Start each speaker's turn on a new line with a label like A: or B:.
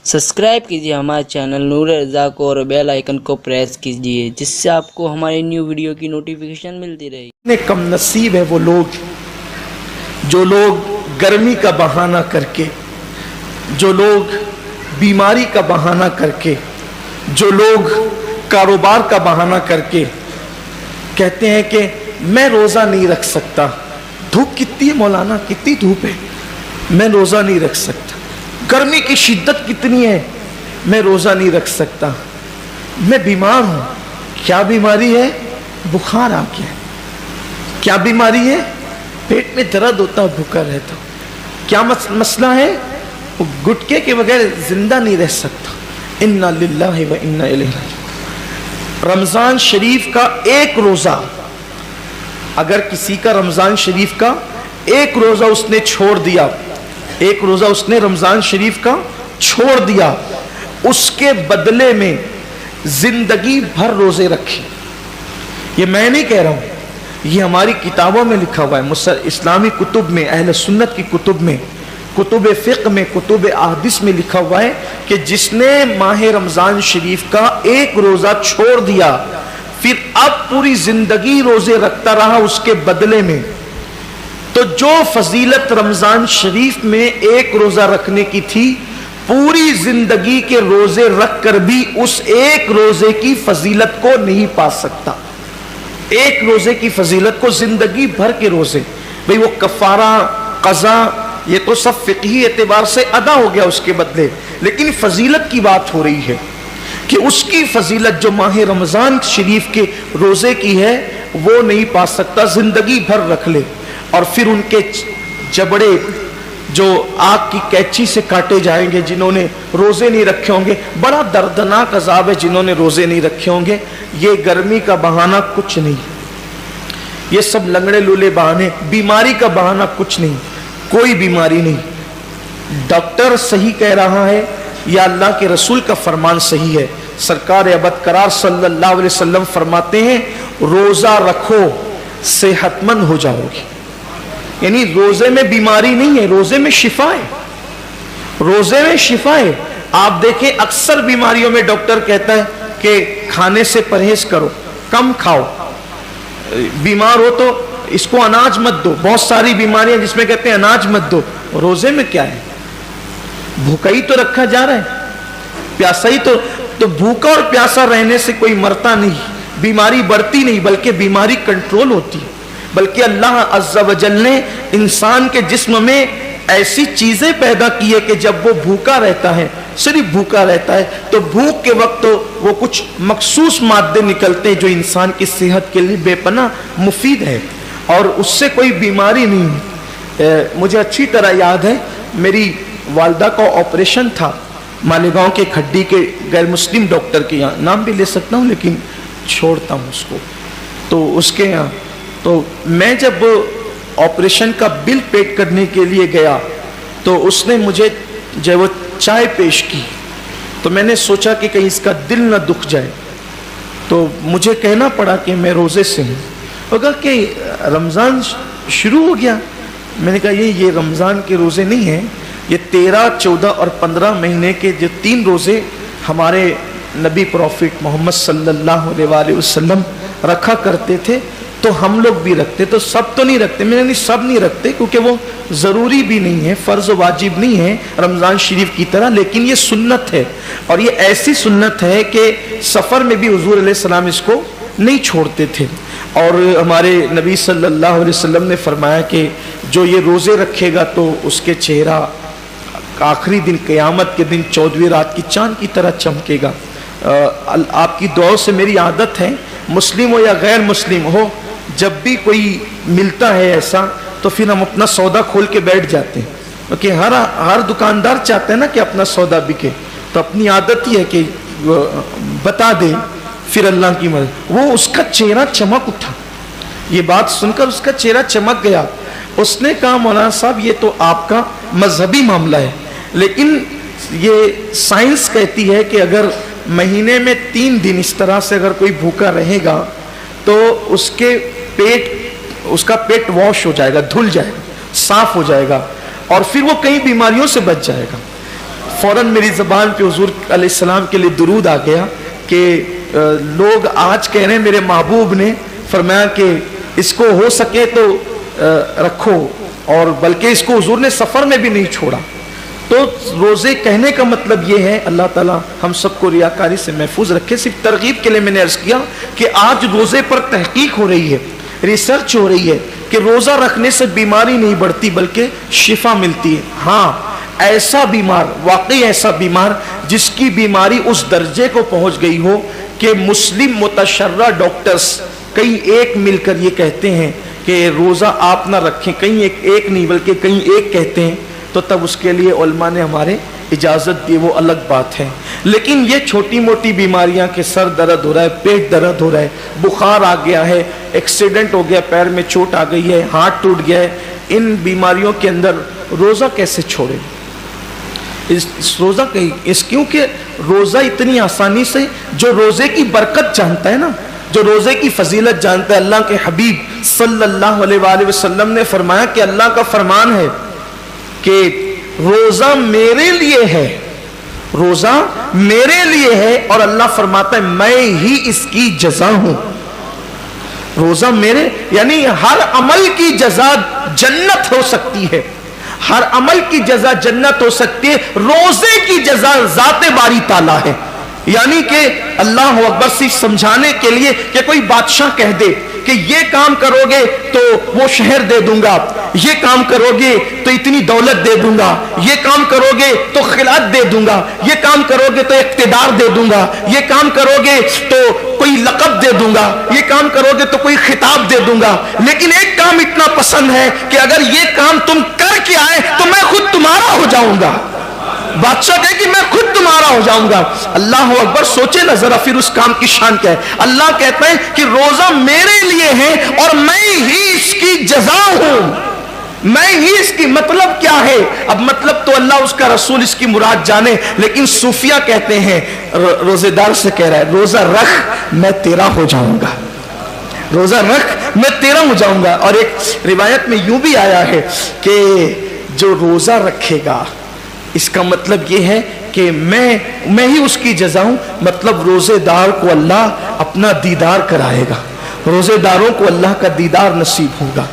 A: Subscribe कीजिए हमारे channel नूर रज़ा को और बेल आइकन को प्रेस कीजिए जिससे आपको हमारी न्यू वीडियो की नोटिफिकेशन मिलती रहे।
B: इतने कम नसीब है वो लोग जो लोग गर्मी का बहाना करके, जो लोग बीमारी का बहाना करके, जो लोग कारोबार का बहाना करके कहते हैं कि मैं रोज़ा नहीं रख सकता। धूप कितनी है मौलाना, कितनी धूप है, मैं रोज़ा नहीं रख सकता। गर्मी की शिद्दत कितनी है, मैं रोज़ा नहीं रख सकता। मैं बीमार हूँ। क्या बीमारी है? बुखार आ गया। क्या बीमारी है? पेट में दर्द होता है भूखा रहता। क्या मसला है? वो गुटके के बगैर जिंदा नहीं रह सकता। इन्ना लिल्लाहि व इन्ना इलैहि राजिऊन। रमज़ान शरीफ का एक रोज़ा, अगर किसी का रमज़ान शरीफ का एक रोज़ा उसने छोड़ दिया, एक रोज़ा उसने रमज़ान शरीफ का छोड़ दिया, उसके बदले में जिंदगी भर रोज़े रखे। ये मैं नहीं कह रहा हूँ, ये हमारी किताबों में लिखा हुआ है। इस्लामी कुतुब में, अहले सुन्नत की कुतुब में, कुतुब फ़िक़्ह में, कुतुब अहदीस में लिखा हुआ है कि जिसने माह रमज़ान शरीफ का एक रोज़ा छोड़ दिया फिर अब पूरी जिंदगी रोज़े रखता रहा उसके बदले में, तो जो फजीलत रमज़ान शरीफ में एक रोज़ा रखने की थी, पूरी जिंदगी के रोज़े रख कर भी उस एक रोज़े की फजीलत को नहीं पा सकता। एक रोज़े की फजीलत को जिंदगी भर के रोज़े, भाई वो कफ़ारा, क़ज़ा, ये तो सब फ़िक़ही एतबार से अदा हो गया उसके बदले, लेकिन फजीलत की बात हो रही है कि उसकी फजीलत जो माह रमज़ान शरीफ के रोज़े की है वो नहीं पा सकता। जिंदगी भर रख ले और फिर उनके जबड़े जो आग की कैंची से काटे जाएंगे जिन्होंने रोज़े नहीं रखे होंगे। बड़ा दर्दनाक अज़ाब है जिन्होंने रोज़े नहीं रखे होंगे। ये गर्मी का बहाना कुछ नहीं, ये सब लंगड़े लूले बहाने, बीमारी का बहाना कुछ नहीं, कोई बीमारी नहीं। डॉक्टर सही कह रहा है या अल्लाह के रसूल का फरमान सही है। सरकार अबद करार सल्लल्लाहु अलैहि वसल्लम फरमाते हैं, रोज़ा रखो सेहतमंद हो जाओगे। यानी रोजे में बीमारी नहीं है, रोजे में शिफा है, रोजे में शिफा है। आप देखें अक्सर बीमारियों में डॉक्टर कहता है कि खाने से परहेज करो, कम खाओ, बीमार हो तो इसको अनाज मत दो। बहुत सारी बीमारियां जिसमें कहते हैं अनाज मत दो। रोजे में क्या है? भूखा ही तो रखा जा रहा है, प्यासा ही तो भूखा और प्यासा रहने से कोई मरता नहीं, बीमारी बढ़ती नहीं, बल्कि बीमारी कंट्रोल होती है। बल्कि अल्लाह अज़्ज़ा व जल ने इंसान के जिस्म में ऐसी चीजें पैदा की है कि जब वो भूखा रहता है, सिर्फ भूखा रहता है, तो भूख के वक्त तो वो कुछ मखसूस मादे निकलते हैं जो इंसान की सेहत के लिए बेपनाह मुफीद है और उससे कोई बीमारी नहीं। मुझे अच्छी तरह याद है, मेरी वालदा का ऑपरेशन था मालेगांव के खड्डी के गैर मुस्लिम डॉक्टर के यहाँ, नाम भी ले सकता हूँ लेकिन छोड़ता हूँ उसको, तो उसके यहाँ। तो मैं जब ऑपरेशन का बिल पेड करने के लिए गया तो उसने मुझे जब वो चाय पेश की तो मैंने सोचा कि कहीं इसका दिल न दुख जाए, तो मुझे कहना पड़ा कि मैं रोज़े से हूँ। वो कहा कि रमज़ान शुरू हो गया। मैंने कहा ये रमज़ान के रोज़े नहीं हैं, ये 13, 14 और 15 महीने के जो 3 रोज़े हमारे नबी प्रॉफिट मोहम्मद सल्लल्लाहु अलैहि वसल्लम रखा करते थे, तो हम लोग भी रखते। तो सब तो नहीं रखते, मैंने नहीं, सब नहीं रखते क्योंकि वो ज़रूरी भी नहीं है, फ़र्ज़ वाजिब नहीं है रमज़ान शरीफ की तरह, लेकिन ये सुन्नत है। और ये ऐसी सुन्नत है कि सफ़र में भी हुज़ूर अलैहिस्सलाम इसको नहीं छोड़ते थे। और हमारे नबी सल्लल्लाहु अलैहि वसल्लम ने फरमाया कि जो ये रोज़े रखेगा तो उसके चेहरा आखिरी दिन क़यामत के दिन 14वीं रात की चाँद की तरह चमकेगा। आपकी दुआओं से मेरी आदत है, मुस्लिम हो या गैर मुस्लिम हो, जब भी कोई मिलता है ऐसा तो फिर हम अपना सौदा खोल के बैठ जाते हैं, क्योंकि हर दुकानदार चाहते हैं ना कि अपना सौदा बिके। तो अपनी आदत ही है कि बता दे, फिर अल्लाह की मदद। वो उसका चेहरा चमक उठा, ये बात सुनकर उसका चेहरा चमक गया। उसने कहा, मौलाना साहब ये तो आपका मजहबी मामला है, लेकिन ये साइंस कहती है कि अगर महीने में 3 दिन इस तरह से अगर कोई भूखा रहेगा तो उसका पेट वॉश हो जाएगा, धुल जाएगा, साफ हो जाएगा और फिर वो कई बीमारियों से बच जाएगा। فوراً میری زبان پہ حضور علیہ السلام کے لیے درود آ گیا کہ لوگ آج کہہ رہے ہیں میرے محبوب نے فرمایا کہ اس کو ہو سکے تو رکھو، اور بلکہ اس کو حضور نے سفر میں بھی نہیں چھوڑا۔ تو روزے کہنے کا مطلب یہ ہے، اللہ تعالیٰ ہم سب کو ریاکاری سے محفوظ رکھے۔ صرف ترغیب کے لیے میں نے عرض کیا کہ آج روزے پر تحقیق ہو رہی ہے، ریسرچ ہو رہی ہے کہ روزہ رکھنے سے بیماری نہیں بڑھتی بلکہ شفا ملتی ہے۔ ہاں، ایسا بیمار، واقعی ایسا بیمار جس کی بیماری اس درجے کو پہنچ گئی ہو کہ مسلم متشرع ڈاکٹرز کئی ایک مل کر یہ کہتے ہیں کہ روزہ آپ نہ رکھیں، کہیں ایک نہیں بلکہ کہیں ایک کہتے ہیں، تو تب اس کے لیے علماء نے ہمارے اجازت دی، وہ الگ بات ہے۔ لیکن یہ چھوٹی موٹی بیماریاں کہ سر درد ہو رہا ہے، پیٹ درد ہو رہا ہے، بخار آ گیا ہے، ایکسیڈنٹ ہو گیا، پیر میں چوٹ آ گئی ہے، ہاتھ ٹوٹ گیا ہے، ان بیماریوں کے اندر روزہ کیسے چھوڑے؟ روزہ کیونکہ روزہ اتنی آسانی سے، جو روزے کی برکت جانتا ہے نا، جو روزے کی فضیلت جانتا ہے، اللہ کے حبیب صلی اللہ علیہ وآلہ وسلم نے فرمایا کہ اللہ کا فرمان ہے کہ روزہ میرے لیے ہے، روزہ میرے لیے ہے، اور اللہ فرماتا ہے میں ہی اس کی جزا ہوں۔ روزہ میرے، یعنی ہر عمل کی جزا جنت ہو سکتی ہے، ہر عمل کی جزا جنت ہو سکتی ہے، روزے کی جزا ذات باری تعالیٰ ہے۔ یعنی کہ اللہ اکبر صرف سمجھانے کے لیے کہ کوئی بادشاہ کہہ دے کہ یہ کام کرو گے تو وہ شہر دے دوں گا، یہ کام کرو گے تو اتنی دولت دے دوں گا، یہ کام کرو گے تو خلعت دے دوں گا، یہ کام کرو گے تو اقتدار دے دوں گا، یہ کام کرو گے تو کوئی لقب دے دوں گا، یہ کام کرو گے تو کوئی خطاب دے دوں گا، لیکن ایک کام اتنا پسند ہے کہ اگر یہ کام تم کر کے آئے تو میں خود تمہارا ہو جاؤں گا۔ بادشاہ کہے کہ میں خود تمہارا ہو جاؤں گا۔ اللہ اکبر، سوچے نا ذرا پھر اس کام کی شان کیا ہے۔ اللہ کہتا ہے کہ روزہ میرے لیے ہے اور میں ہی اس کی جزا ہوں، میں ہی اس کی۔ مطلب کیا ہے؟ اب مطلب تو اللہ اس کا رسول اس کی مراد جانے، لیکن صوفیہ کہتے ہیں، روزے دار سے کہہ رہا ہے روزہ رکھ میں تیرا ہو جاؤں گا، روزہ رکھ میں تیرا ہو جاؤں گا۔ اور ایک روایت میں یوں بھی آیا ہے کہ جو روزہ رکھے گا، اس کا مطلب یہ ہے کہ میں ہی اس کی جزا ہوں، مطلب روزے دار کو اللہ اپنا دیدار کرائے گا، روزے داروں کو اللہ کا دیدار نصیب ہوگا۔